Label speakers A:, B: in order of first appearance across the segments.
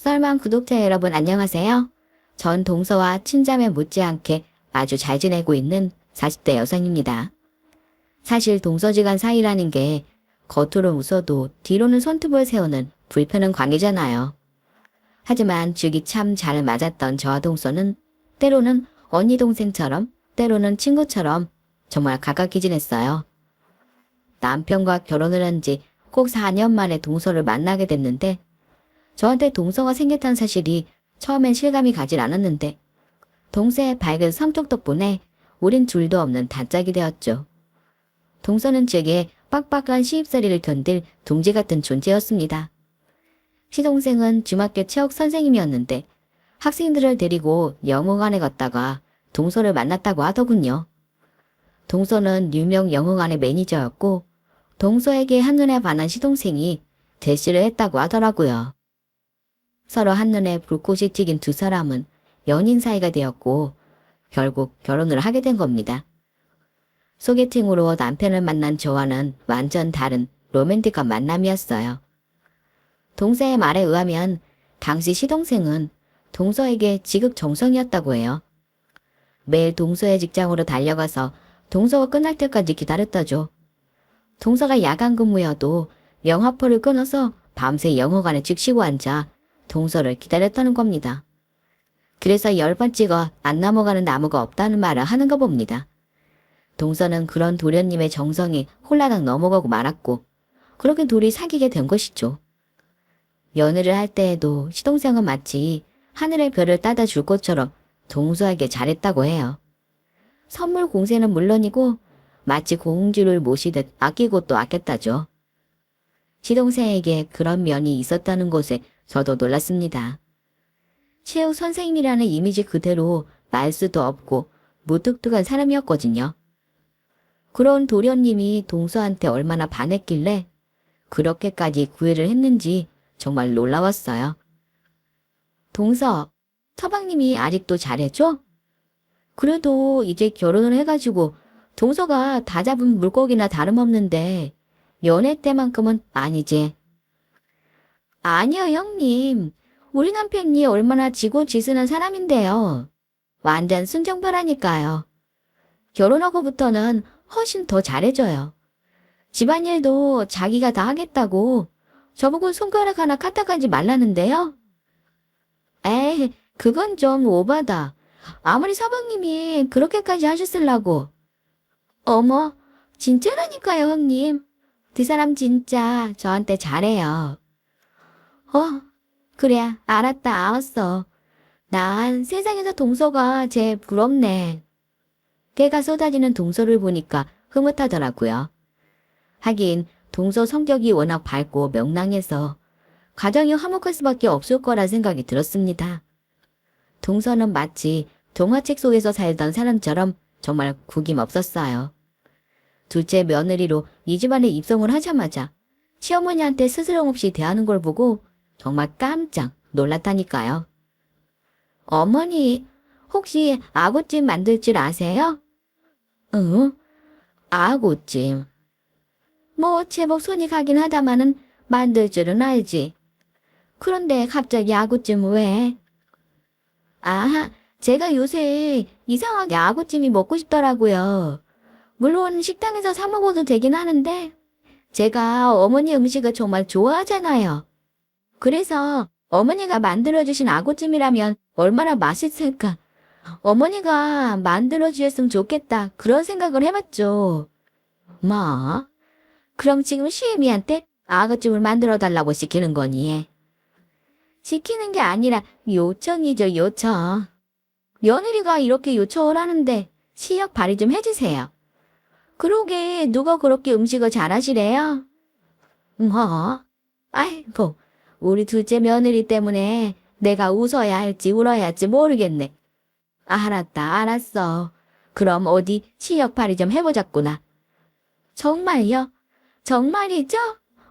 A: 썰만 구독자 여러분 안녕하세요. 전 동서와 친자매 못지않게 아주 잘 지내고 있는 40대 여성입니다. 사실 동서지간 사이라는 게 겉으로 웃어도 뒤로는 손톱을 세우는 불편한 관계잖아요. 하지만 죽이 참 잘 맞았던 저와 동서는 때로는 언니 동생처럼 때로는 친구처럼 정말 가깝게 지냈어요. 남편과 결혼을 한 지 꼭 4년 만에 동서를 만나게 됐는데 저한테 동서가 생겼다는 사실이 처음엔 실감이 가질 않았는데 동서의 밝은 성격 덕분에 우린 둘도 없는 단짝이 되었죠. 동서는 제게 빡빡한 시집살이를 견딜 둥지 같은 존재였습니다. 시동생은 중학교 체육 선생님이었는데 학생들을 데리고 영어관에 갔다가 동서를 만났다고 하더군요. 동서는 유명 영어관의 매니저였고 동서에게 한눈에 반한 시동생이 대시를 했다고 하더라고요. 서로 한눈에 불꽃이 튀긴 두 사람은 연인 사이가 되었고 결국 결혼을 하게 된 겁니다. 소개팅으로 남편을 만난 저와는 완전 다른 로맨틱한 만남이었어요. 동서의 말에 의하면 당시 시동생은 동서에게 지극정성이었다고 해요. 매일 동서의 직장으로 달려가서 동서가 끝날 때까지 기다렸다죠. 동서가 야간 근무여도 영화표를 끊어서 밤새 영화관에 즉시고 앉아 동서를 기다렸다는 겁니다. 그래서 열번 찍어 안 넘어가는 나무가 없다는 말을 하는가 봅니다. 동서는 그런 도련님의 정성이 홀라당 넘어가고 말았고 그렇게 둘이 사귀게 된 것이죠. 연애를 할 때에도 시동생은 마치 하늘의 별을 따다 줄 것처럼 동서에게 잘했다고 해요. 선물 공세는 물론이고 마치 공주를 모시듯 아끼고 또 아꼈다죠. 시동생에게 그런 면이 있었다는 것에 저도 놀랐습니다. 체육 선생님이라는 이미지 그대로 말수도 없고 무뚝뚝한 사람이었거든요. 그런 도련님이 동서한테 얼마나 반했길래 그렇게까지 구애를 했는지 정말 놀라웠어요. 동서, 서방님이 아직도 잘해줘? 그래도 이제 결혼을 해가지고 동서가 다 잡은 물고기나 다름없는데 연애 때만큼은 아니지. 아니요, 형님. 우리 남편이 얼마나 지고지순한 사람인데요. 완전 순정파라니까요. 결혼하고부터는 훨씬 더 잘해줘요. 집안일도 자기가 다 하겠다고 저보고 손가락 하나 까딱하지 말라는데요. 에이, 그건 좀 오바다. 아무리 서방님이 그렇게까지 하셨으려고. 어머, 진짜라니까요, 형님. 그 사람 진짜 저한테 잘해요. 그래, 알았어. 난 세상에서 동서가 제일 부럽네. 걔가 쏟아지는 동서를 보니까 흐뭇하더라고요. 하긴 동서 성격이 워낙 밝고 명랑해서 가정이 화목할 수밖에 없을 거라 생각이 들었습니다. 동서는 마치 동화책 속에서 살던 사람처럼 정말 구김없었어요. 둘째 며느리로 이 집안에 입성을 하자마자 시어머니한테 스스럼 없이 대하는 걸 보고 정말 깜짝 놀랐다니까요. 어머니, 혹시 아구찜 만들 줄 아세요? 응? 아구찜. 뭐 제법 손이 가긴 하다마는 만들 줄은 알지. 그런데 갑자기 아구찜 왜? 제가 요새 이상하게 아구찜이 먹고 싶더라고요. 물론 식당에서 사 먹어도 되긴 하는데 제가 어머니 음식을 정말 좋아하잖아요. 그래서 어머니가 만들어주신 아구찜이라면 얼마나 맛있을까. 어머니가 만들어주셨으면 좋겠다. 그런 생각을 해봤죠. 뭐? 그럼 지금 시애미한테 아구찜을 만들어달라고 시키는 거니? 시키는 게 아니라 요청이죠, 요청. 며느리가 이렇게 요청을 하는데 시력 발휘 좀 해주세요. 그러게 누가 그렇게 음식을 잘하시래요? 뭐? 아이고, 우리 둘째 며느리 때문에 내가 웃어야 할지 울어야 할지 모르겠네. 알았어. 그럼 어디 시력 발휘 좀 해보자꾸나. 정말요? 정말이죠?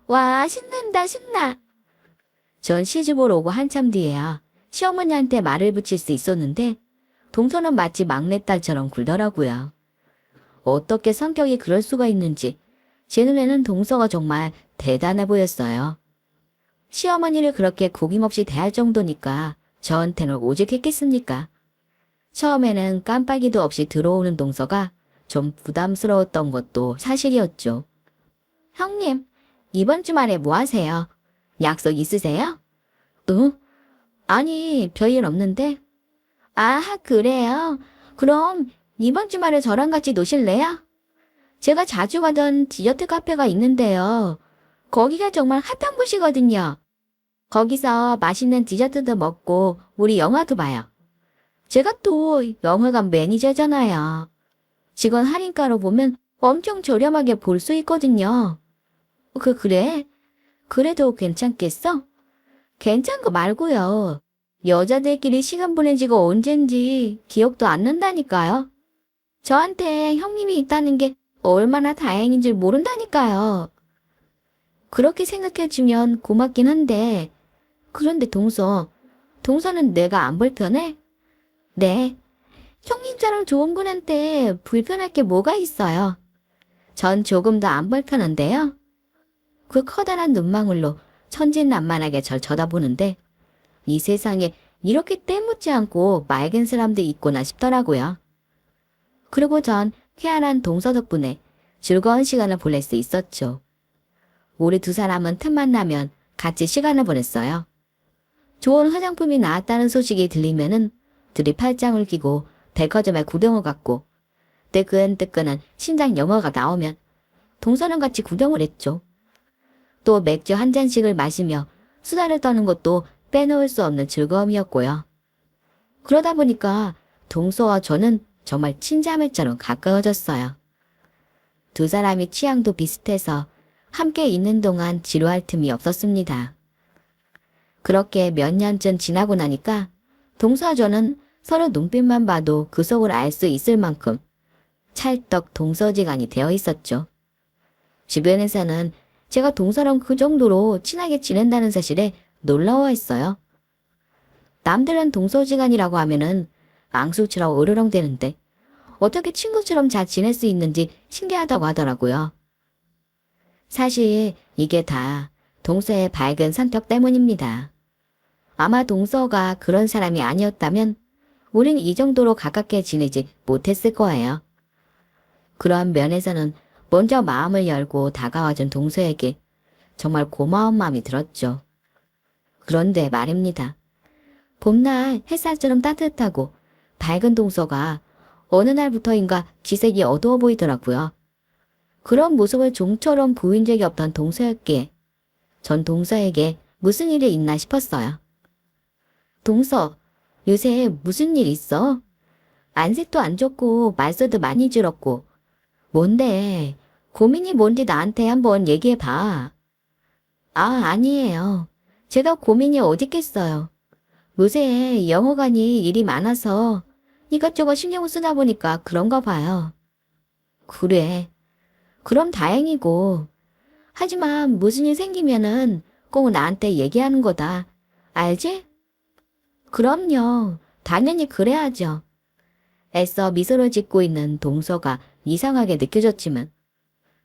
A: 와, 신난다, 신나. 전 시집을 오고 한참 뒤에야 시어머니한테 말을 붙일 수 있었는데 동서는 마치 막내딸처럼 굴더라고요. 어떻게 성격이 그럴 수가 있는지 제 눈에는 동서가 정말 대단해 보였어요. 시어머니를 그렇게 구김없이 대할 정도니까 저한테는 오직 했겠습니까? 처음에는 깜빡이도 없이 들어오는 동서가 좀 부담스러웠던 것도 사실이었죠. 형님, 이번 주말에 뭐 하세요? 약속 있으세요? 응? 아니, 별일 없는데. 아, 그래요? 그럼 이번 주말에 저랑 같이 노실래요? 제가 자주 가던 디저트 카페가 있는데요. 거기가 정말 핫한 곳이거든요. 거기서 맛있는 디저트도 먹고 우리 영화도 봐요. 제가 또 영화관 매니저잖아요. 직원 할인가로 보면 엄청 저렴하게 볼 수 있거든요. 그래? 그래도 괜찮겠어? 괜찮은 거 말고요. 여자들끼리 시간 보낸 지가 언젠지 기억도 안 난다니까요. 저한테 형님이 있다는 게 얼마나 다행인 줄 모른다니까요. 그렇게 생각해주면 고맙긴 한데, 그런데 동서는 내가 안 불편해? 네. 형님처럼 좋은 분한테 불편할 게 뭐가 있어요? 전 조금 더 안 불편한데요. 그 커다란 눈망울로 천진난만하게 절 쳐다보는데 이 세상에 이렇게 때묻지 않고 맑은 사람도 있구나 싶더라고요. 그리고 전 쾌활한 동서 덕분에 즐거운 시간을 보낼 수 있었죠. 우리 두 사람은 틈만 나면 같이 시간을 보냈어요. 좋은 화장품이 나왔다는 소식이 들리면은 둘이 팔짱을 끼고 백화점에 구경을 갔고 뜨끈뜨끈한 신작 영화가 나오면 동서는 같이 구경을 했죠. 또 맥주 한 잔씩을 마시며 수다를 떠는 것도 빼놓을 수 없는 즐거움이었고요. 그러다 보니까 동서와 저는 정말 친자매처럼 가까워졌어요. 두 사람이 취향도 비슷해서 함께 있는 동안 지루할 틈이 없었습니다. 그렇게 몇 년쯤 지나고 나니까 동서와 저는 서로 눈빛만 봐도 그 속을 알 수 있을 만큼 찰떡 동서지간이 되어 있었죠. 주변에서는 제가 동서랑 그 정도로 친하게 지낸다는 사실에 놀라워했어요. 남들은 동서지간이라고 하면은 앙숙처럼 으르렁대는데 어떻게 친구처럼 잘 지낼 수 있는지 신기하다고 하더라고요. 사실 이게 다 동서의 밝은 성격 때문입니다. 아마 동서가 그런 사람이 아니었다면 우린 이 정도로 가깝게 지내지 못했을 거예요. 그런 면에서는 먼저 마음을 열고 다가와준 동서에게 정말 고마운 마음이 들었죠. 그런데 말입니다. 봄날 햇살처럼 따뜻하고 밝은 동서가 어느 날부터인가 기색이 어두워 보이더라고요. 그런 모습을 좀처럼 보인 적이 없던 동서였기에 전 동서에게 무슨 일이 있나 싶었어요. 동서, 요새 무슨 일 있어? 안색도 안 좋고 말수도 많이 줄었고. 뭔데? 고민이 뭔지 나한테 한번 얘기해봐. 아니에요. 제가 고민이 어딨겠어요. 요새 영어관이 일이 많아서 이것저것 신경을 쓰다 보니까 그런가 봐요. 그래. 그럼 다행이고. 하지만 무슨 일 생기면은 꼭 나한테 얘기하는 거다. 알지? 그럼요. 당연히 그래야죠. 애써 미소를 짓고 있는 동서가 이상하게 느껴졌지만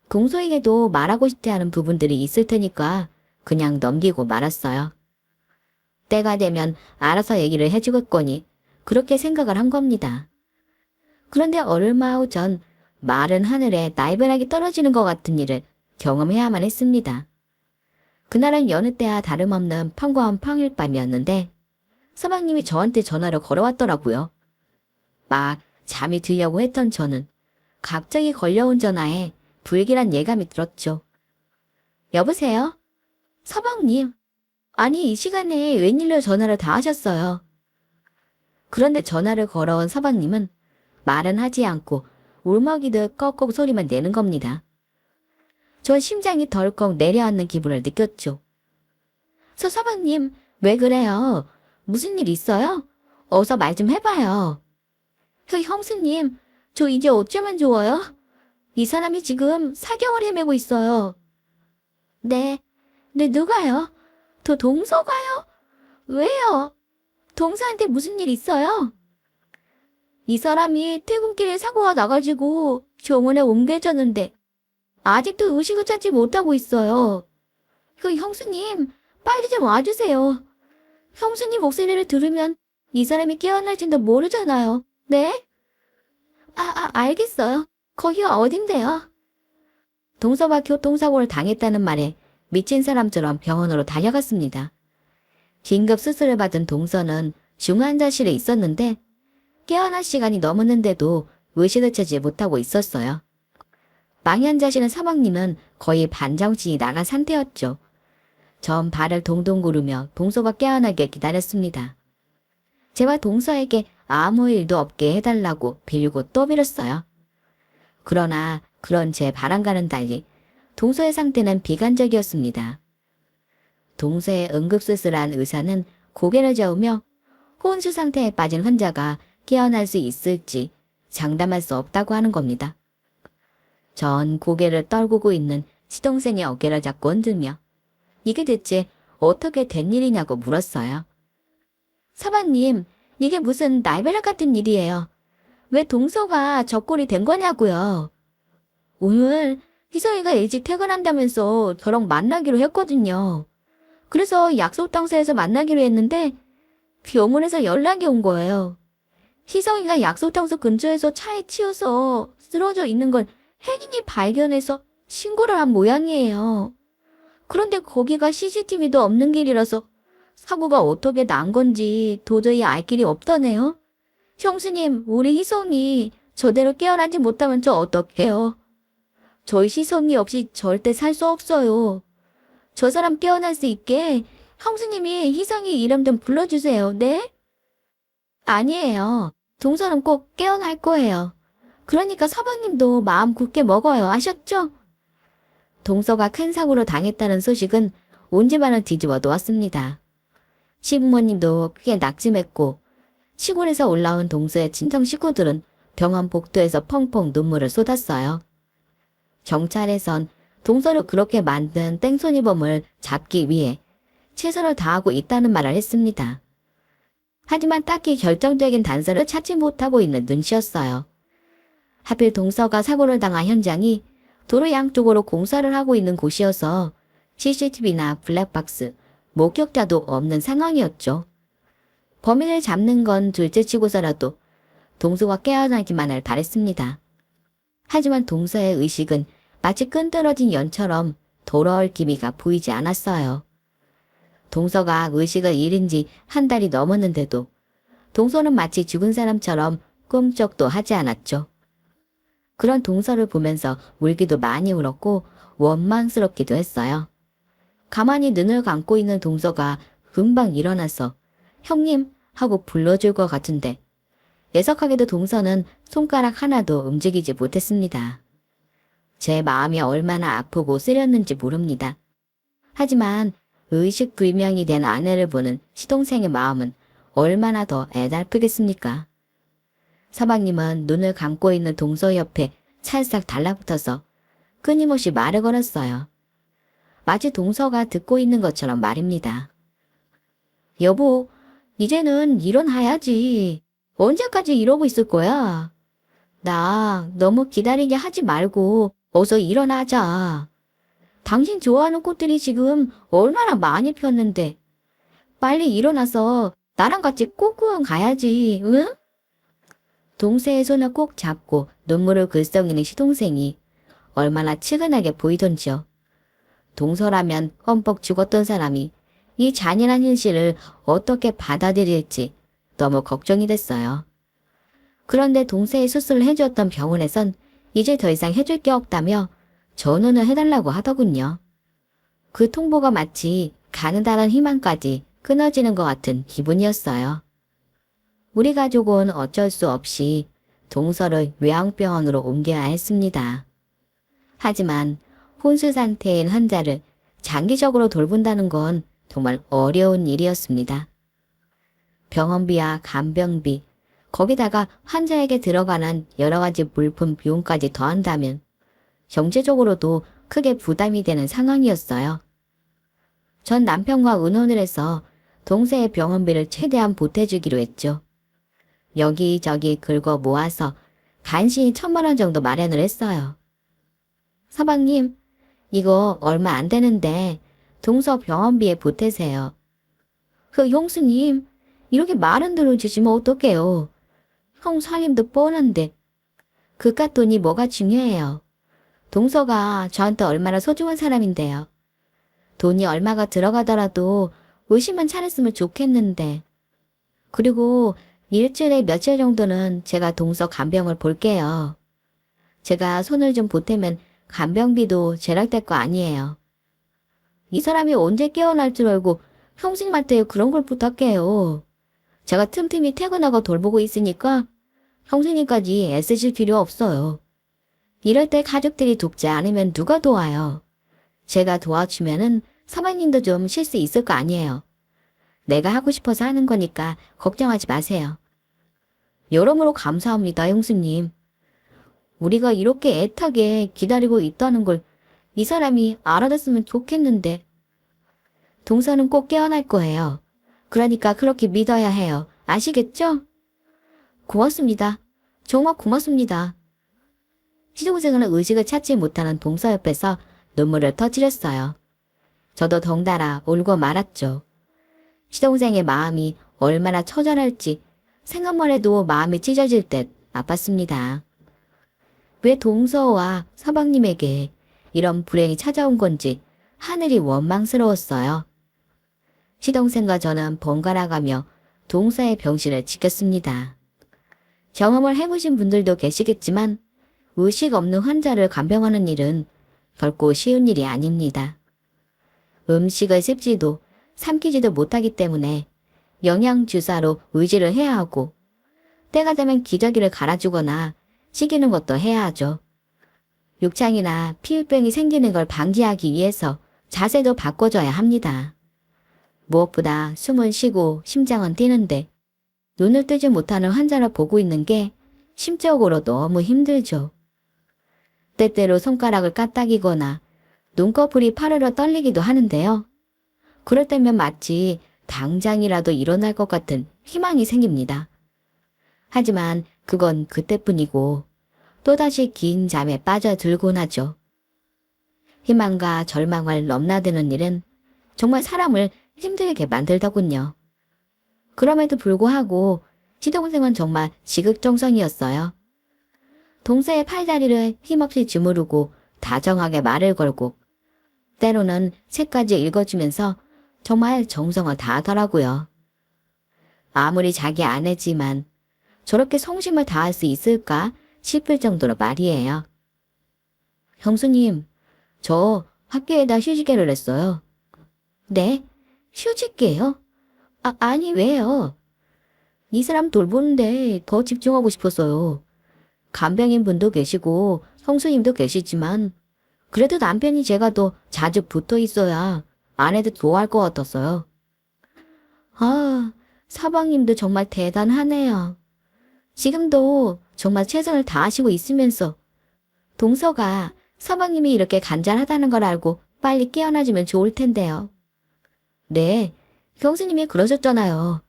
A: 동서에게도 말하고 싶지 않은 부분들이 있을 테니까 그냥 넘기고 말았어요. 때가 되면 알아서 얘기를 해주겠거니 그렇게 생각을 한 겁니다. 그런데 얼마 후 전 마른 하늘에 날벼락이 떨어지는 것 같은 일을 경험해야만 했습니다. 그날은 여느 때와 다름없는 평범한 평일밤이었는데 서방님이 저한테 전화로 걸어왔더라고요. 막 잠이 들려고 했던 저는 갑자기 걸려온 전화에 불길한 예감이 들었죠. 여보세요? 서방님. 아니 이 시간에 웬일로 전화를 다 하셨어요. 그런데 전화를 걸어온 서방님은 말은 하지 않고 울먹이듯 꺽꺽 소리만 내는 겁니다. 전 심장이 덜컥 내려앉는 기분을 느꼈죠. 서방님 왜 그래요? 무슨 일 있어요? 어서 말 좀 해봐요. 형수님, 저 이제 어쩌면 좋아요? 이 사람이 지금 사경을 헤매고 있어요. 네, 누가요? 동서가요? 왜요? 동서한테 무슨 일 있어요? 이 사람이 퇴근길에 사고가 나가지고 병원에 옮겨졌는데 아직도 의식을 찾지 못하고 있어요. 형수님, 빨리 좀 와주세요. 형수님 목소리를 들으면 이 사람이 깨어날지도 모르잖아요. 네? 알겠어요. 거기가 어딘데요? 동서가 교통사고를 당했다는 말에 미친 사람처럼 병원으로 달려갔습니다. 긴급 수술을 받은 동서는 중환자실에 있었는데 깨어날 시간이 넘었는데도 의식을 찾지 못하고 있었어요. 망연자실은 사방님은 거의 반정신이 나간 상태였죠. 전 발을 동동 구르며 동서가 깨어나게 기다렸습니다. 제발 동서에게 아무 일도 없게 해달라고 빌고 또 빌었어요. 그러나 그런 제 바람과는 달리 동서의 상태는 비관적이었습니다. 동서의 응급수술한 의사는 고개를 저으며 혼수 상태에 빠진 환자가 깨어날 수 있을지 장담할 수 없다고 하는 겁니다. 전 고개를 떨구고 있는 시동생의 어깨를 잡고 흔들며 이게 대체 어떻게 된 일이냐고 물었어요. 사방님, 이게 무슨 날벼락 같은 일이에요. 왜 동서가 저 꼴이 된 거냐고요. 오늘 희성이가 일찍 퇴근한다면서 저랑 만나기로 했거든요. 그래서 약속 장소에서 만나기로 했는데 병원에서 연락이 온 거예요. 희성이가 약속 장소 근처에서 차에 치여서 쓰러져 있는 걸 혜진이 발견해서 신고를 한 모양이에요. 그런데 거기가 CCTV도 없는 길이라서 사고가 어떻게 난 건지 도저히 알 길이 없다네요. 형수님, 우리 희성이 저대로 깨어나지 못하면 저 어떡해요? 저희 희성이 없이 절대 살 수 없어요. 저 사람 깨어날 수 있게 형수님이 희성이 이름 좀 불러주세요. 네? 아니에요. 동서는 꼭 깨어날 거예요. 그러니까 서방님도 마음 굳게 먹어요. 아셨죠? 동서가 큰 사고로 당했다는 소식은 온 집안을 뒤집어 놓았습니다. 시부모님도 크게 낙심했고 시골에서 올라온 동서의 친정 식구들은 병원 복도에서 펑펑 눈물을 쏟았어요. 경찰에선 동서를 그렇게 만든 땡손이범을 잡기 위해 최선을 다하고 있다는 말을 했습니다. 하지만 딱히 결정적인 단서를 찾지 못하고 있는 눈치였어요. 하필 동서가 사고를 당한 현장이 도로 양쪽으로 공사를 하고 있는 곳이어서 CCTV나 블랙박스, 목격자도 없는 상황이었죠. 범인을 잡는 건 둘째치고서라도 동서가 깨어나기만을 바랬습니다. 하지만 동서의 의식은 마치 끈떨어진 연처럼 돌아올 기미가 보이지 않았어요. 동서가 의식을 잃은 지 한 달이 넘었는데도 동서는 마치 죽은 사람처럼 꿈쩍도 하지 않았죠. 그런 동서를 보면서 울기도 많이 울었고 원망스럽기도 했어요. 가만히 눈을 감고 있는 동서가 금방 일어나서 형님 하고 불러줄 것 같은데 예석하게도 동서는 손가락 하나도 움직이지 못했습니다. 제 마음이 얼마나 아프고 쓰렸는지 모릅니다. 하지만 의식 불명이 된 아내를 보는 시동생의 마음은 얼마나 더 애달프겠습니까? 서방님은 눈을 감고 있는 동서 옆에 찰싹 달라붙어서 끊임없이 말을 걸었어요. 마치 동서가 듣고 있는 것처럼 말입니다. 여보, 이제는 일어나야지. 언제까지 이러고 있을 거야? 나 너무 기다리게 하지 말고 어서 일어나자. 당신 좋아하는 꽃들이 지금 얼마나 많이 폈는데. 빨리 일어나서 나랑 같이 꽃구경 가야지, 응? 동서의 손을 꼭 잡고 눈물을 글썽이는 시동생이 얼마나 측은하게 보이던지요. 동서라면 껌뻑 죽었던 사람이 이 잔인한 현실을 어떻게 받아들일지 너무 걱정이 됐어요. 그런데 동서의 수술을 해주었던 병원에선 이제 더 이상 해줄 게 없다며 전원을 해달라고 하더군요. 그 통보가 마치 가느다란 희망까지 끊어지는 것 같은 기분이었어요. 우리 가족은 어쩔 수 없이 동서를 요양병원으로 옮겨야 했습니다. 하지만 혼수 상태인 환자를 장기적으로 돌본다는 건 정말 어려운 일이었습니다. 병원비와 간병비, 거기다가 환자에게 들어가는 여러 가지 물품 비용까지 더한다면 경제적으로도 크게 부담이 되는 상황이었어요. 전 남편과 의논을 해서 동서의 병원비를 최대한 보태주기로 했죠. 여기저기 긁어 모아서 간신히 1,000만 원 정도 마련을 했어요. 서방님, 이거 얼마 안 되는데 동서 병원비에 보태세요. 형수님, 이렇게 말은 들어주시면 어떡해요. 형 살림도 뻔한데. 그깟 돈이 뭐가 중요해요. 동서가 저한테 얼마나 소중한 사람인데요. 돈이 얼마가 들어가더라도 의심은 차렸으면 좋겠는데. 그리고 일주일에 며칠 정도는 제가 동서 간병을 볼게요. 제가 손을 좀 보태면 간병비도 제락될 거 아니에요. 이 사람이 언제 깨어날 줄 알고 형수님한테 그런 걸 부탁해요. 제가 틈틈이 퇴근하고 돌보고 있으니까 형수님까지 애쓰실 필요 없어요. 이럴 때 가족들이 돕지 않으면 누가 도와요. 제가 도와주면은 사모님도 좀 쉴 수 있을 거 아니에요. 내가 하고 싶어서 하는 거니까 걱정하지 마세요. 여러모로 감사합니다, 형수님. 우리가 이렇게 애타게 기다리고 있다는 걸 이 사람이 알아줬으면 좋겠는데. 동서는 꼭 깨어날 거예요. 그러니까 그렇게 믿어야 해요. 아시겠죠? 고맙습니다. 정말 고맙습니다. 시동생은 의식을 찾지 못하는 동서 옆에서 눈물을 터뜨렸어요. 저도 덩달아 울고 말았죠. 시동생의 마음이 얼마나 처절할지 생각만 해도 마음이 찢어질 듯 아팠습니다. 왜 동서와 서방님에게 이런 불행이 찾아온 건지 하늘이 원망스러웠어요. 시동생과 저는 번갈아가며 동서의 병실을 지켰습니다. 경험을 해보신 분들도 계시겠지만 의식 없는 환자를 간병하는 일은 결코 쉬운 일이 아닙니다. 음식을 씹지도 삼키지도 못하기 때문에 영양주사로 의지를 해야 하고 때가 되면 기저귀를 갈아주거나 시키는 것도 해야 하죠. 욕창이나 피부병이 생기는 걸 방지하기 위해서 자세도 바꿔줘야 합니다. 무엇보다 숨은 쉬고 심장은 뛰는데 눈을 뜨지 못하는 환자를 보고 있는 게 심적으로 너무 힘들죠. 때때로 손가락을 까딱이거나 눈꺼풀이 파르르 떨리기도 하는데요. 그럴 때면 마치 당장이라도 일어날 것 같은 희망이 생깁니다. 하지만 그건 그때뿐이고 또다시 긴 잠에 빠져들곤 하죠. 희망과 절망을 넘나드는 일은 정말 사람을 힘들게 만들더군요. 그럼에도 불구하고 시동생은 정말 지극정성이었어요. 동서의 팔다리를 힘없이 주무르고 다정하게 말을 걸고 때로는 책까지 읽어주면서 정말 정성을 다하더라고요. 아무리 자기 아내지만 저렇게 성심을 다할 수 있을까 싶을 정도로 말이에요. 형수님, 저 학교에다 휴직계를 냈어요. 네? 휴직계요? 아니 왜요? 이 사람 돌보는데 더 집중하고 싶었어요. 간병인 분도 계시고 형수님도 계시지만 그래도 남편이 제가 더 자주 붙어 있어야 아내도 좋아할 것 같았어요. 아, 사방님도 정말 대단하네요. 지금도 정말 최선을 다하시고 있으면서 동서가 사방님이 이렇게 간절하다는 걸 알고 빨리 깨어나주면 좋을 텐데요. 네, 형수님이 그러셨잖아요.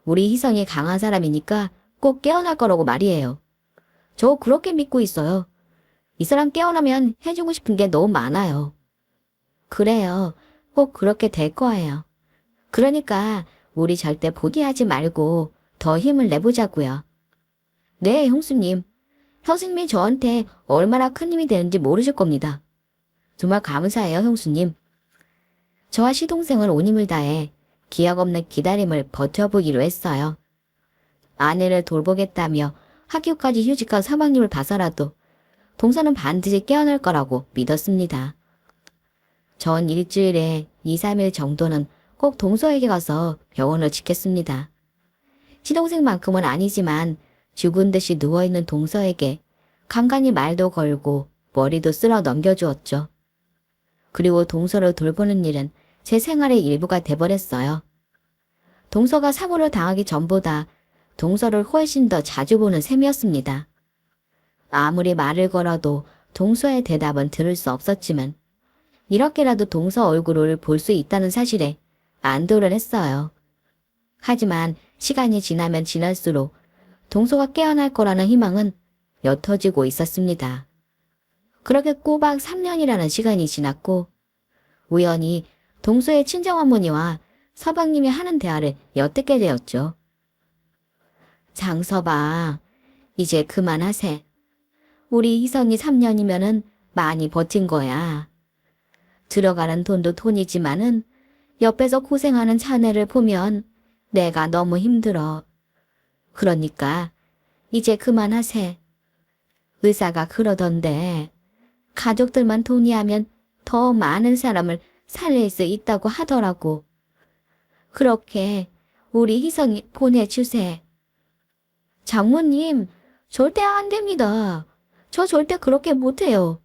A: 우리 희성이 강한 사람이니까 꼭 깨어날 거라고 말이에요. 저 그렇게 믿고 있어요. 이 사람 깨어나면 해주고 싶은 게 너무 많아요. 그래요. 꼭 그렇게 될 거예요. 그러니까 우리 절대 포기하지 말고 더 힘을 내보자고요. 네, 형수님. 형수님이 저한테 얼마나 큰 힘이 되는지 모르실 겁니다. 정말 감사해요, 형수님. 저와 시동생은 온 힘을 다해 기약 없는 기다림을 버텨보기로 했어요. 아내를 돌보겠다며 학교까지 휴직한 사방님을 봐서라도 동서는 반드시 깨어날 거라고 믿었습니다. 전 일주일에 2, 3일 정도는 꼭 동서에게 가서 병원을 지켰습니다. 시동생만큼은 아니지만 죽은 듯이 누워있는 동서에게 간간히 말도 걸고 머리도 쓸어 넘겨주었죠. 그리고 동서를 돌보는 일은 제 생활의 일부가 돼버렸어요. 동서가 사고를 당하기 전보다 동서를 훨씬 더 자주 보는 셈이었습니다. 아무리 말을 걸어도 동서의 대답은 들을 수 없었지만 이렇게라도 동서 얼굴을 볼 수 있다는 사실에 안도를 했어요. 하지만 시간이 지나면 지날수록 동서가 깨어날 거라는 희망은 옅어지고 있었습니다. 그렇게 꼬박 3년이라는 시간이 지났고 우연히 동서의 친정어머니와 서방님이 하는 대화를 엿듣게 되었죠. 장서방, 이제 그만하세. 우리 희성이 3년이면은 많이 버틴 거야. 들어가는 돈도 돈이지만은 옆에서 고생하는 자네를 보면 내가 너무 힘들어. 그러니까 이제 그만하세. 의사가 그러던데 가족들만 동의하면 더 많은 사람을 살릴 수 있다고 하더라고. 그렇게 우리 희성이 보내주세. 장모님, 절대 안 됩니다. 저 절대 그렇게 못해요.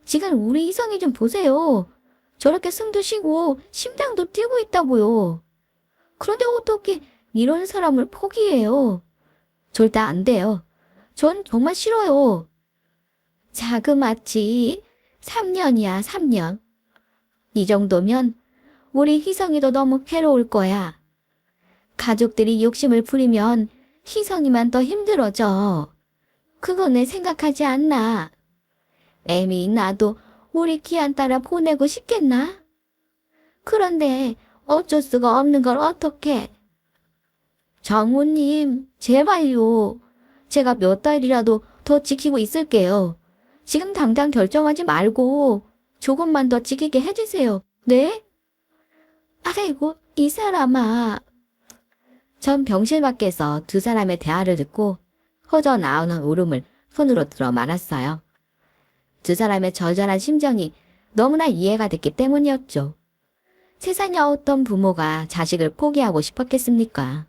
A: 지금 우리 희성이 좀 보세요. 저렇게 숨도 쉬고 심장도 뛰고 있다고요. 그런데 어떻게 이런 사람을 포기해요? 절대 안 돼요. 전 정말 싫어요. 자그마치 3년이야, 3년. 이 정도면 우리 희성이도 너무 괴로울 거야. 가족들이 욕심을 부리면 희성이만 더 힘들어져. 그건 왜 생각하지 않나? 애미 나도 우리 귀한 딸아 보내고 싶겠나? 그런데 어쩔 수가 없는 걸 어떡해. 장모님, 제발요. 제가 몇 달이라도 더 지키고 있을게요. 지금 당장 결정하지 말고 조금만 더 지키게 해주세요. 네? 아이고, 이 사람아. 전 병실 밖에서 두 사람의 대화를 듣고 허져나오는 울음을 손으로 들어 말았어요. 두 사람의 절절한 심정이 너무나 이해가 됐기 때문이었죠. 세상에 어떤 부모가 자식을 포기하고 싶었겠습니까?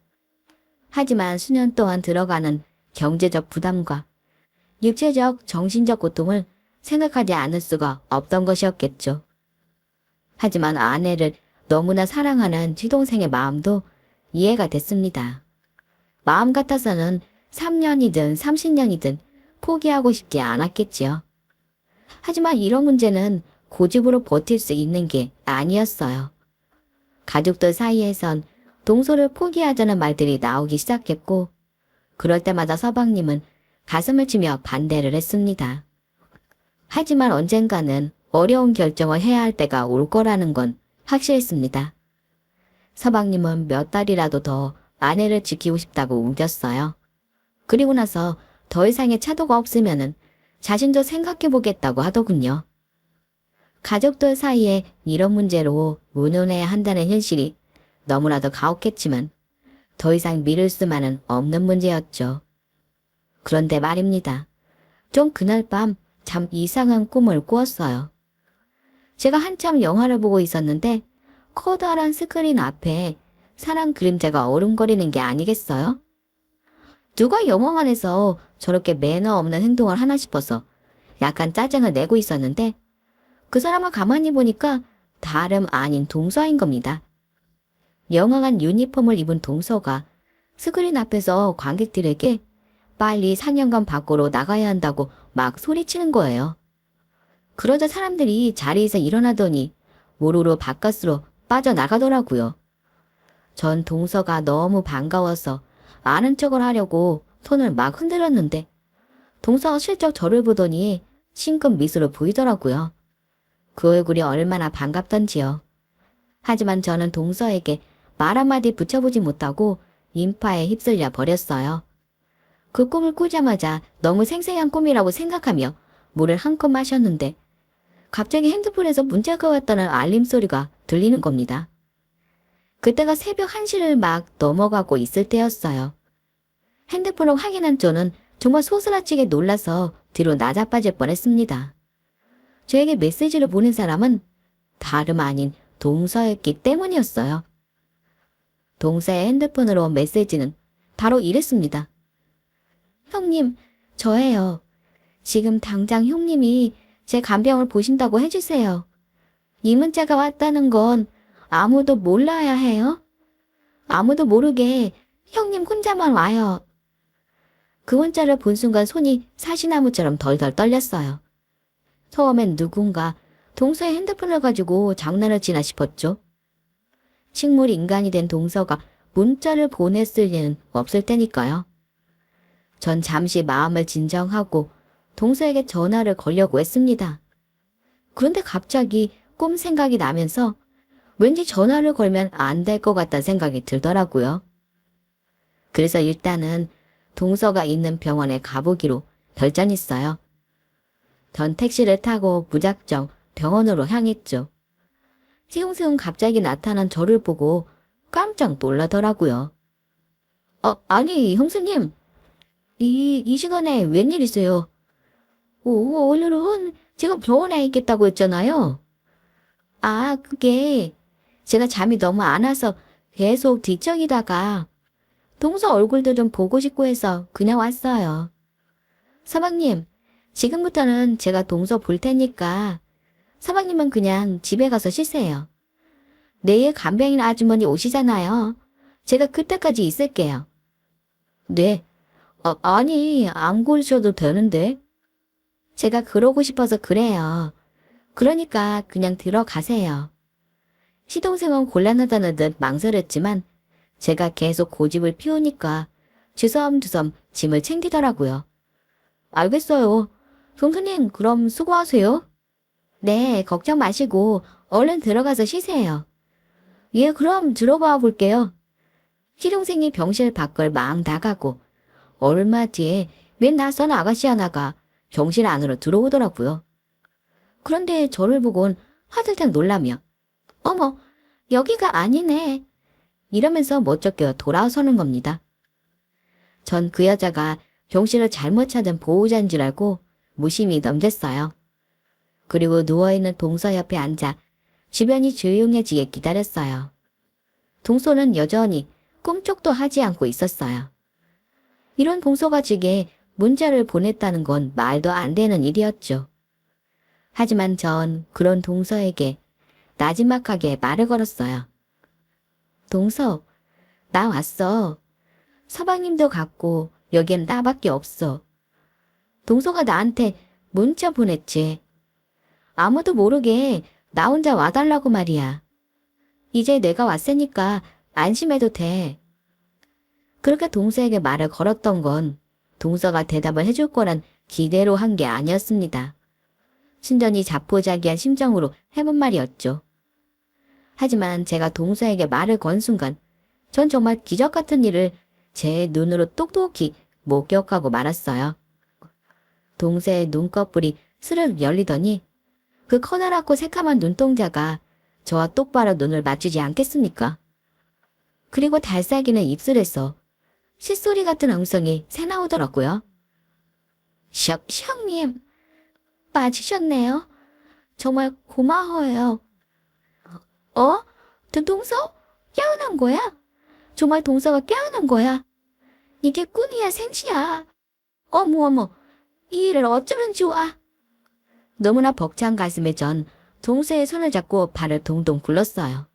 A: 하지만 수년 동안 들어가는 경제적 부담과 육체적, 정신적 고통을 생각하지 않을 수가 없던 것이었겠죠. 하지만 아내를 너무나 사랑하는 지동생의 마음도 이해가 됐습니다. 마음 같아서는 3년이든 30년이든 포기하고 싶지 않았겠지요. 하지만 이런 문제는 고집으로 버틸 수 있는 게 아니었어요. 가족들 사이에선 동서를 포기하자는 말들이 나오기 시작했고, 그럴 때마다 서방님은 가슴을 치며 반대를 했습니다. 하지만 언젠가는 어려운 결정을 해야 할 때가 올 거라는 건 확실했습니다. 서방님은 몇 달이라도 더 아내를 지키고 싶다고 우겼어요. 그리고 나서 더 이상의 차도가 없으면은 자신도 생각해보겠다고 하더군요. 가족들 사이에 이런 문제로 운운해야 한다는 현실이 너무나도 가혹했지만 더 이상 미룰 수만은 없는 문제였죠. 그런데 말입니다. 전 그날 밤 참 이상한 꿈을 꾸었어요. 제가 한참 영화를 보고 있었는데 커다란 스크린 앞에 사람 그림자가 어른거리는 게 아니겠어요? 누가 영화관에서 저렇게 매너 없는 행동을 하나 싶어서 약간 짜증을 내고 있었는데 그 사람을 가만히 보니까 다름 아닌 동서인 겁니다. 영화관 유니폼을 입은 동서가 스크린 앞에서 관객들에게 빨리 상영관 밖으로 나가야 한다고 막 소리치는 거예요. 그러자 사람들이 자리에서 일어나더니 모르로 바깥으로 빠져나가더라고요. 전 동서가 너무 반가워서 아는 척을 하려고 손을 막 흔들었는데 동서가 슬쩍 저를 보더니 싱긋 미소를 보이더라고요. 그 얼굴이 얼마나 반갑던지요. 하지만 저는 동서에게 말 한마디 붙여보지 못하고 인파에 휩쓸려 버렸어요. 그 꿈을 꾸자마자 너무 생생한 꿈이라고 생각하며 물을 한컵 마셨는데 갑자기 핸드폰에서 문자가 왔다는 알림소리가 들리는 겁니다. 그때가 새벽 1시를 막 넘어가고 있을 때였어요. 핸드폰을 확인한 저는 정말 소스라치게 놀라서 뒤로 나자빠질 뻔했습니다. 저에게 메시지를 보낸 사람은 다름 아닌 동서였기 때문이었어요. 동서의 핸드폰으로 온 메시지는 바로 이랬습니다. 형님, 저예요. 지금 당장 형님이 제 간병을 보신다고 해주세요. 이 문자가 왔다는 건 아무도 몰라야 해요? 아무도 모르게 형님 혼자만 와요. 그 문자를 본 순간 손이 사시나무처럼 덜덜 떨렸어요. 처음엔 누군가 동서의 핸드폰을 가지고 장난을 치나 싶었죠. 식물 인간이 된 동서가 문자를 보냈을 리는 없을 테니까요. 전 잠시 마음을 진정하고 동서에게 전화를 걸려고 했습니다. 그런데 갑자기 꿈 생각이 나면서 왠지 전화를 걸면 안 될 것 같다는 생각이 들더라고요. 그래서 일단은 동서가 있는 병원에 가보기로 결정했어요. 전 택시를 타고 무작정 병원으로 향했죠. 시용세훈 갑자기 나타난 저를 보고 깜짝 놀라더라고요. 아니, 형수님. 이 시간에 웬일이세요? 오늘은 지금 병원에 있겠다고 했잖아요. 아, 그게 제가 잠이 너무 안 와서 계속 뒤척이다가 동서 얼굴도 좀 보고 싶고 해서 그냥 왔어요. 사방님, 지금부터는 제가 동서 볼 테니까 사방님은 그냥 집에 가서 쉬세요. 내일 간병인 아주머니 오시잖아요. 제가 그때까지 있을게요. 네. 아니, 안 고르셔도 되는데. 제가 그러고 싶어서 그래요. 그러니까 그냥 들어가세요. 시동생은 곤란하다는 듯 망설였지만 제가 계속 고집을 피우니까 주섬주섬 짐을 챙기더라고요. 알겠어요. 형수님, 그럼 수고하세요. 네, 걱정 마시고 얼른 들어가서 쉬세요. 예, 그럼 들어가 볼게요. 시동생이 병실 밖을 막 나가고 얼마 뒤에 맨 낯선 아가씨 하나가 병실 안으로 들어오더라고요. 그런데 저를 보곤 화들짝 놀라며 어머, 여기가 아니네. 이러면서 멋쩍게 돌아서는 겁니다. 전 그 여자가 병실을 잘못 찾은 보호자인 줄 알고 무심히 넘겼어요. 그리고 누워있는 동서 옆에 앉아 주변이 조용해지게 기다렸어요. 동서는 여전히 꿈쩍도 하지 않고 있었어요. 이런 동서가 제게 문자를 보냈다는 건 말도 안 되는 일이었죠. 하지만 전 그런 동서에게 나지막하게 말을 걸었어요. 동서, 나 왔어. 서방님도 갔고 여긴 나밖에 없어. 동서가 나한테 문자 보냈지. 아무도 모르게 나 혼자 와달라고 말이야. 이제 내가 왔으니까 안심해도 돼. 그렇게 동서에게 말을 걸었던 건 동서가 대답을 해줄 거란 기대로 한 게 아니었습니다. 순전히 자포자기한 심정으로 해본 말이었죠. 하지만 제가 동서에게 말을 건 순간 전 정말 기적 같은 일을 제 눈으로 똑똑히 목격하고 말았어요. 동서의 눈꺼풀이 스르륵 열리더니 그 커다랗고 새카만 눈동자가 저와 똑바로 눈을 맞추지 않겠습니까? 그리고 달싹이는 입술에서 칫소리 같은 음성이 새나오더라고요. 형님, 맞으셨네요. 정말 고마워요. 동서? 깨어난 거야? 정말 동서가 깨어난 거야? 이게 꿈이야, 생시야. 어머, 이 일을 어쩌면 좋아. 너무나 벅찬 가슴에 전 동서의 손을 잡고 발을 동동 굴렀어요.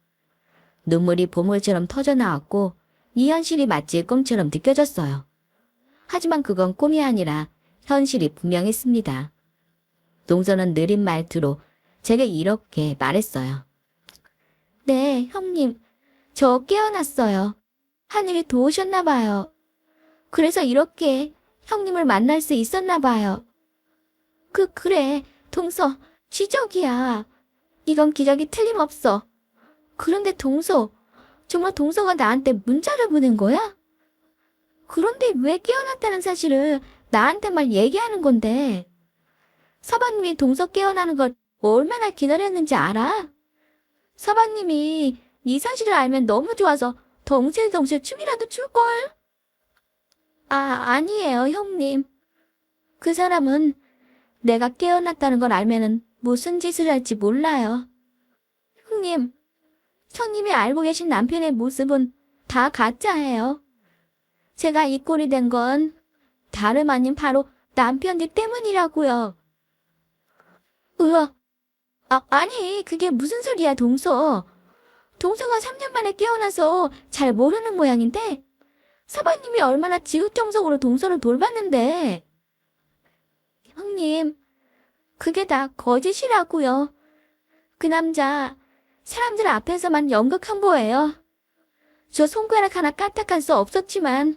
A: 눈물이 보물처럼 터져나왔고 이 현실이 마치 꿈처럼 느껴졌어요. 하지만 그건 꿈이 아니라 현실이 분명했습니다. 동서는 느린 말투로 제게 이렇게 말했어요. 네, 형님. 저 깨어났어요. 하늘이 도우셨나 봐요. 그래서 이렇게 형님을 만날 수 있었나 봐요. 그래. 동서, 기적이야. 이건 기적이 틀림없어. 그런데 동서, 정말 동서가 나한테 문자를 보낸 거야? 그런데 왜 깨어났다는 사실을 나한테만 얘기하는 건데? 서방님이 동서 깨어나는 걸 얼마나 기다렸는지 알아? 서방님이 이 사실을 알면 너무 좋아서 덩실덩실 춤이라도 출걸? 아니에요, 형님. 그 사람은 내가 깨어났다는 걸 알면은 무슨 짓을 할지 몰라요. 형님이 알고 계신 남편의 모습은 다 가짜예요. 제가 이 꼴이 된 건 다름 아닌 바로 남편들 때문이라고요. 으아, 아니, 그게 무슨 소리야, 동서. 동서가 3년 만에 깨어나서 잘 모르는 모양인데 서방님이 얼마나 지극정성으로 동서를 돌봤는데. 형님, 그게 다 거짓이라고요. 그 남자 사람들 앞에서만 연극한 거예요. 저 손가락 하나 까딱할 수 없었지만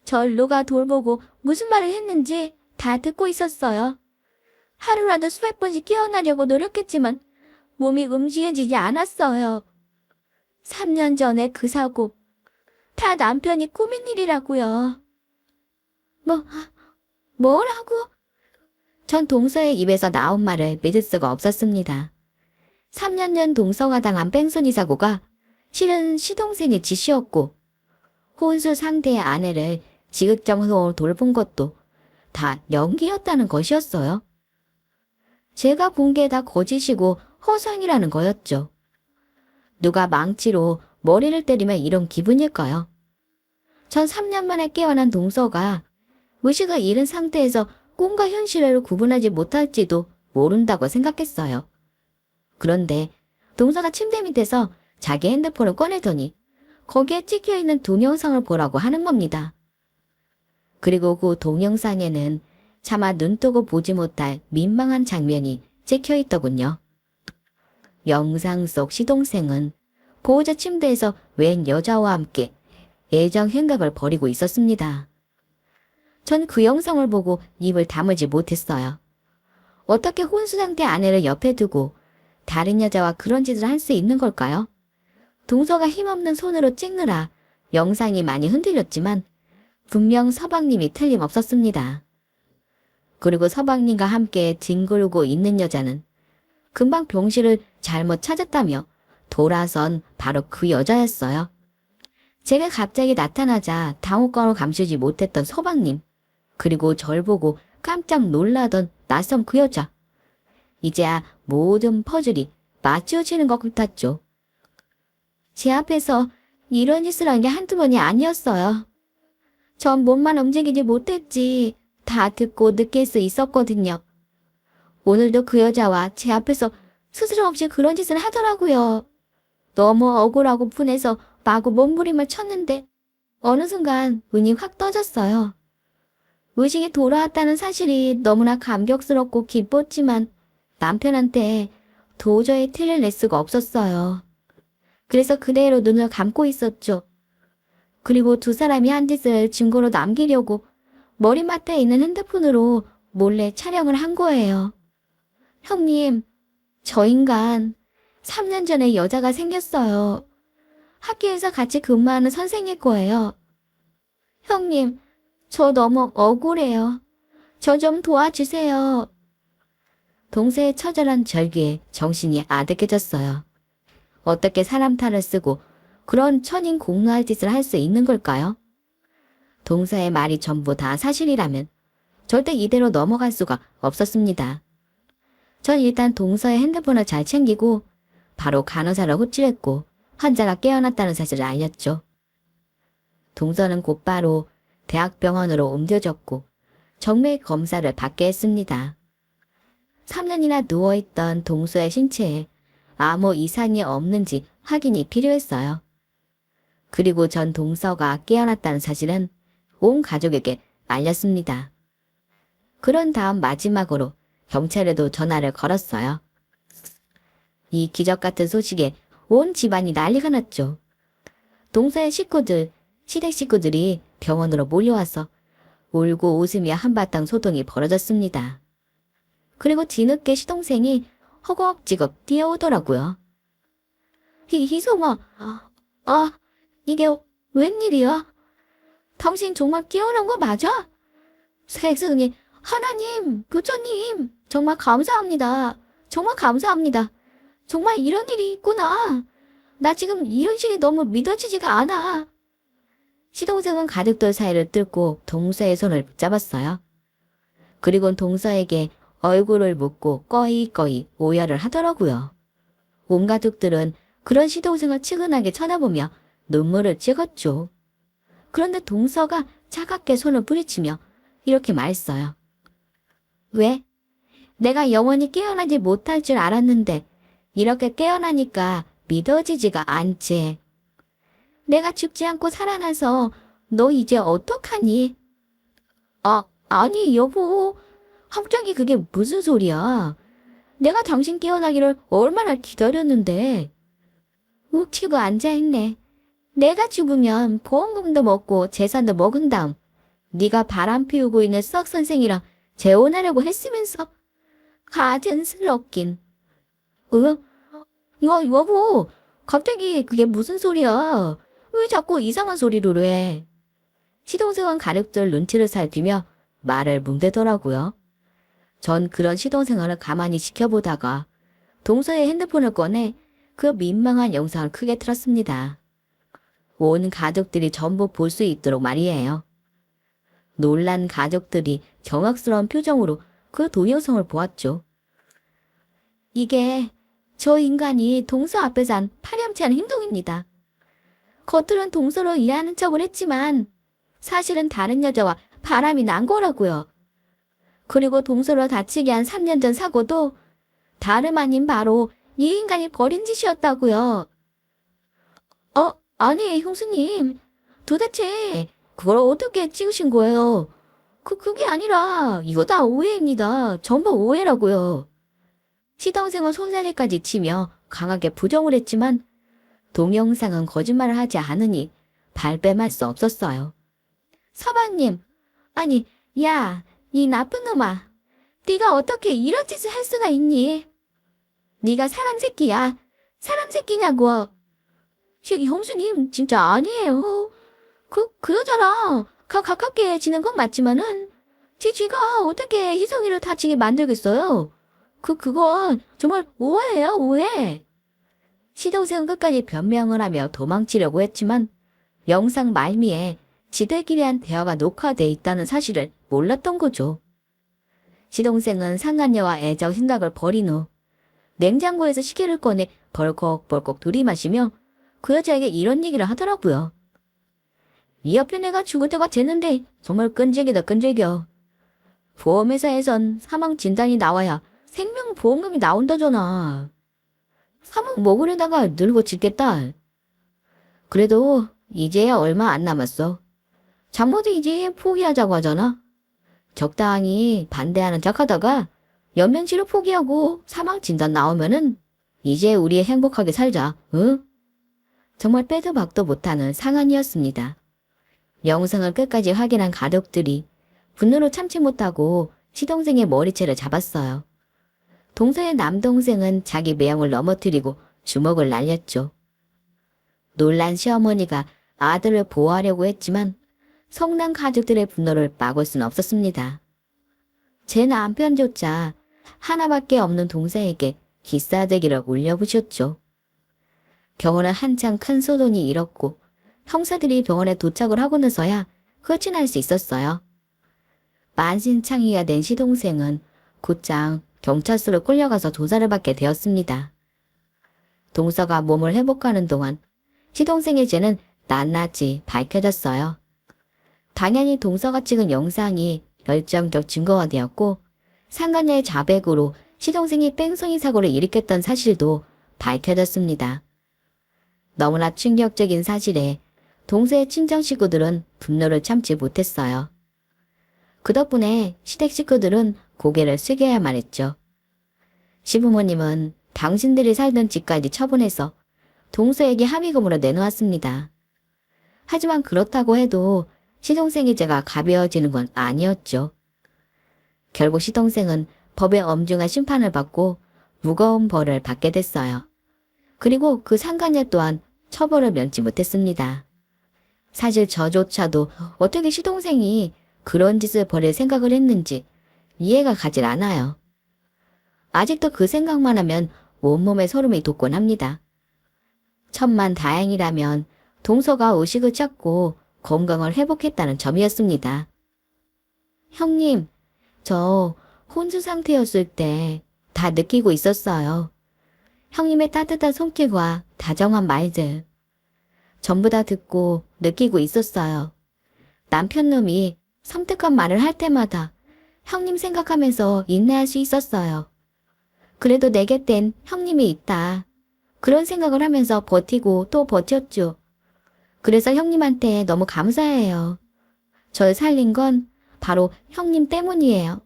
A: 절 누가 돌보고 무슨 말을 했는지 다 듣고 있었어요. 하루라도 수백 번씩 깨어나려고 노력했지만 몸이 움직여지지 않았어요.
B: 3년 전에 그 사고, 다 남편이 꾸민 일이라고요.
A: 뭐라고? 전 동서의 입에서 나온 말을 믿을 수가 없었습니다. 3년 전 동서가 당한 뺑소니 사고가 실은 시동생의 짓이었고 혼수 상태의 아내를 지극정성으로 돌본 것도 다 연기였다는 것이었어요. 제가 본 게 다 거짓이고 허상이라는 거였죠. 누가 망치로 머리를 때리면 이런 기분일까요? 전 3년 만에 깨어난 동서가 의식을 잃은 상태에서 꿈과 현실을 구분하지 못할지도 모른다고 생각했어요. 그런데 동서가 침대 밑에서 자기 핸드폰을 꺼내더니 거기에 찍혀있는 동영상을 보라고 하는 겁니다. 그리고 그 동영상에는 차마 눈뜨고 보지 못할 민망한 장면이 찍혀있더군요. 영상 속 시동생은 보호자 침대에서 웬 여자와 함께 애정 행각을 벌이고 있었습니다. 전 그 영상을 보고 입을 다물지 못했어요. 어떻게 혼수 상태 아내를 옆에 두고 다른 여자와 그런 짓을 할 수 있는 걸까요? 동서가 힘없는 손으로 찍느라 영상이 많이 흔들렸지만 분명 서방님이 틀림없었습니다. 그리고 서방님과 함께 뒹굴고 있는 여자는 금방 병실을 잘못 찾았다며 돌아선 바로 그 여자였어요. 제가 갑자기 나타나자 당혹감을 감추지 못했던 서방님, 그리고 절 보고 깜짝 놀라던 낯선 그 여자. 이제야 모든 퍼즐이 맞춰지는 것 같았죠. 제 앞에서 이런 짓을 한 게 한두 번이 아니었어요. 전 몸만 움직이지 못했지 다 듣고 느낄 수 있었거든요. 오늘도 그 여자와 제 앞에서 스스럼 없이 그런 짓을 하더라고요. 너무 억울하고 분해서 마구 몸부림을 쳤는데 어느 순간 운이 확 떠졌어요. 의식이 돌아왔다는 사실이 너무나 감격스럽고 기뻤지만 남편한테 도저히 티를 낼 수가 없었어요. 그래서 그대로 눈을 감고 있었죠. 그리고 두 사람이 한 짓을 증거로 남기려고 머리맡에 있는 핸드폰으로 몰래 촬영을 한 거예요. 형님, 저 인간 3년 전에 여자가 생겼어요. 학교에서 같이 근무하는 선생일 거예요. 형님, 저 너무 억울해요. 저 좀 도와주세요. 동서의 처절한 절규에 정신이 아득해졌어요. 어떻게 사람 탈을 쓰고 그런 천인공노할 짓을 할 수 있는 걸까요? 동서의 말이 전부 다 사실이라면 절대 이대로 넘어갈 수가 없었습니다. 전 일단 동서의 핸드폰을 잘 챙기고 바로 간호사를 호출했고 환자가 깨어났다는 사실을 알렸죠. 동서는 곧바로 대학병원으로 옮겨졌고 정맥 검사를 받게 했습니다. 3년이나 누워있던 동서의 신체에 아무 이상이 없는지 확인이 필요했어요. 그리고 전 동서가 깨어났다는 사실은 온 가족에게 알렸습니다. 그런 다음 마지막으로 경찰에도 전화를 걸었어요. 이 기적 같은 소식에 온 집안이 난리가 났죠. 동서의 식구들, 시댁 식구들이 병원으로 몰려와서 울고 웃으며 한바탕 소동이 벌어졌습니다. 그리고 뒤늦게 시동생이 허겁지겁 뛰어오더라고요. 희성아, 이게 웬일이야? 당신 정말 깨어난 거 맞아? 세상에, 하나님, 부처님, 정말 감사합니다. 정말 감사합니다. 정말 이런 일이 있구나. 나 지금 이런 일이 너무 믿어지지가 않아. 시동생은 가족들 사이를 뚫고 동서의 손을 붙잡았어요. 그리고 동서에게 얼굴을 묻고 꺼이꺼이 오열을 하더라고요. 온 가족들은 그런 시동생을 측은하게 쳐다보며 눈물을 찍었죠. 그런데 동서가 차갑게 손을 뿌리치며 이렇게 말했어요. 왜? 내가 영원히 깨어나지 못할 줄 알았는데 이렇게 깨어나니까 믿어지지가 않지. 내가 죽지 않고 살아나서 너 이제 어떡하니? 아니 여보, 갑자기 그게 무슨 소리야. 내가 당신 깨어나기를 얼마나 기다렸는데. 욱치고 앉아있네. 내가 죽으면 보험금도 먹고 재산도 먹은 다음 네가 바람 피우고 있는 썩 선생이랑 재혼하려고 했으면서 가증스럽긴. 여보, 갑자기 그게 무슨 소리야? 왜 자꾸 이상한 소리를 해? 시동생은 가족들 눈치를 살피며 말을 뭉대더라고요. 전 그런 시동생활을 가만히 지켜보다가 동서의 핸드폰을 꺼내 그 민망한 영상을 크게 틀었습니다. 온 가족들이 전부 볼 수 있도록 말이에요. 놀란 가족들이 경악스러운 표정으로 그 동영상을 보았죠. 이게 저 인간이 동서 앞에서 한 파렴치 않은 행동입니다. 겉으론 동서로 일하는 척을 했지만 사실은 다른 여자와 바람이 난 거라고요. 그리고 동서로 다치게 한 3년 전 사고도 다름 아닌 바로 이 인간이 벌인 짓이었다고요. 아니 형수님, 도대체 그걸 어떻게 찍으신 거예요? 그게 아니라 이거 다 오해입니다. 전부 오해라고요. 시동생은 손사래까지 치며 강하게 부정을 했지만 동영상은 거짓말을 하지 않으니 발뺌할 수 없었어요. 서방님, 아니, 야, 이 나쁜 놈아. 네가 어떻게 이런 짓을 할 수가 있니? 네가 사람 새끼야. 사람 새끼냐고. 형수님, 진짜 아니에요. 그 여자랑 가깝게 지낸 건 맞지만은 지가 어떻게 희성이를 다치게 만들겠어요? 그건 정말 오해예요, 오해. 시동생은 끝까지 변명을 하며 도망치려고 했지만 영상 말미에 지들끼리 한 대화가 녹화돼 있다는 사실을 몰랐던 거죠. 시동생은 상간녀와 애정 생각을 버린 후 냉장고에서 시계를 꺼내 벌컥벌컥 들이마시며 그 여자에게 이런 얘기를 하더라고요. 이 옆에 내가 죽을 때가 됐는데 정말 끈질기다 끈질겨. 보험회사에선 사망 진단이 나와야 생명보험금이 나온다잖아. 사망 먹으려다가 늙어 죽겠다. 그래도 이제야 얼마 안 남았어. 장모도 이제 포기하자고 하잖아. 적당히 반대하는 척하다가 연명치료 포기하고 사망 진단 나오면은 이제 우리 행복하게 살자, 응? 정말 빼도 박도 못하는 상한이었습니다. 영상을 끝까지 확인한 가족들이 분노로 참지 못하고 시동생의 머리채를 잡았어요. 동서의 남동생은 자기 매형을 넘어뜨리고 주먹을 날렸죠. 놀란 시어머니가 아들을 보호하려고 했지만 성난 가족들의 분노를 막을 수는 없었습니다. 제 남편조차 하나밖에 없는 동생에게 기싸대기를 올려부셨죠. 경호는 한창 큰 소동이 일었고 형사들이 병원에 도착을 하고나서야 끝이 수 있었어요. 만신창이가 된 시동생은 곧장 경찰서로 끌려가서 조사를 받게 되었습니다. 동서가 몸을 회복하는 동안 시동생의 죄는 낱낱이 밝혀졌어요. 당연히 동서가 찍은 영상이 결정적 증거가 되었고 상간녀의 자백으로 시동생이 뺑소니 사고를 일으켰던 사실도 밝혀졌습니다. 너무나 충격적인 사실에 동서의 친정 식구들은 분노를 참지 못했어요. 그 덕분에 시댁 식구들은 고개를 숙여야만 했죠. 시부모님은 당신들이 살던 집까지 처분해서 동서에게 합의금으로 내놓았습니다. 하지만 그렇다고 해도 시동생의 죄가 가벼워지는 건 아니었죠. 결국 시동생은 법의 엄중한 심판을 받고 무거운 벌을 받게 됐어요. 그리고 그 상간녀 또한 처벌을 면치 못했습니다. 사실 저조차도 어떻게 시동생이 그런 짓을 벌일 생각을 했는지 이해가 가질 않아요. 아직도 그 생각만 하면 온몸에 소름이 돋곤 합니다. 천만 다행이라면 동서가 의식을 찾고 건강을 회복했다는 점이었습니다. 형님, 저 혼수 상태였을 때 다 느끼고 있었어요. 형님의 따뜻한 손길과 다정한 말들. 전부 다 듣고 느끼고 있었어요. 남편놈이 섬뜩한 말을 할 때마다 형님 생각하면서 인내할 수 있었어요. 그래도 내 곁엔 형님이 있다. 그런 생각을 하면서 버티고 또 버텼죠. 그래서 형님한테 너무 감사해요. 절 살린 건 바로 형님 때문이에요.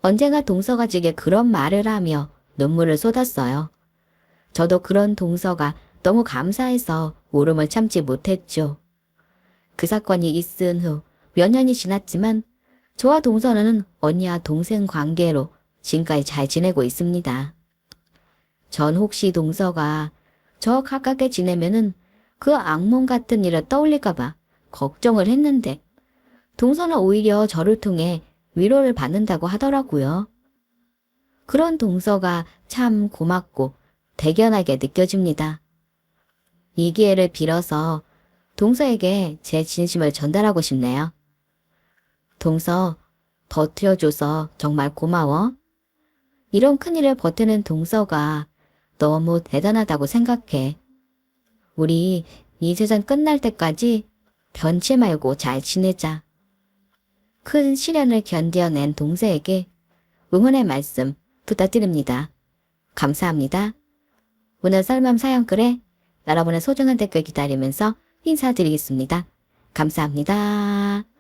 A: 언젠가 동서가 제게 그런 말을 하며 눈물을 쏟았어요. 저도 그런 동서가 너무 감사해서 울음을 참지 못했죠. 그 사건이 있은 후 몇 년이 지났지만 저와 동서는 언니와 동생 관계로 지금까지 잘 지내고 있습니다. 전 혹시 동서가 저 가깝게 지내면은 그 악몽 같은 일을 떠올릴까봐 걱정을 했는데 동서는 오히려 저를 통해 위로를 받는다고 하더라고요. 그런 동서가 참 고맙고 대견하게 느껴집니다. 이 기회를 빌어서 동서에게 제 진심을 전달하고 싶네요. 동서, 버텨줘서 정말 고마워. 이런 큰일을 버티는 동서가 너무 대단하다고 생각해. 우리 이 세상 끝날 때까지 변치 말고 잘 지내자. 큰 시련을 견뎌낸 동서에게 응원의 말씀 부탁드립니다. 감사합니다. 오늘 썰맘 사연글에 여러분의 소중한 댓글 기다리면서 인사드리겠습니다. 감사합니다.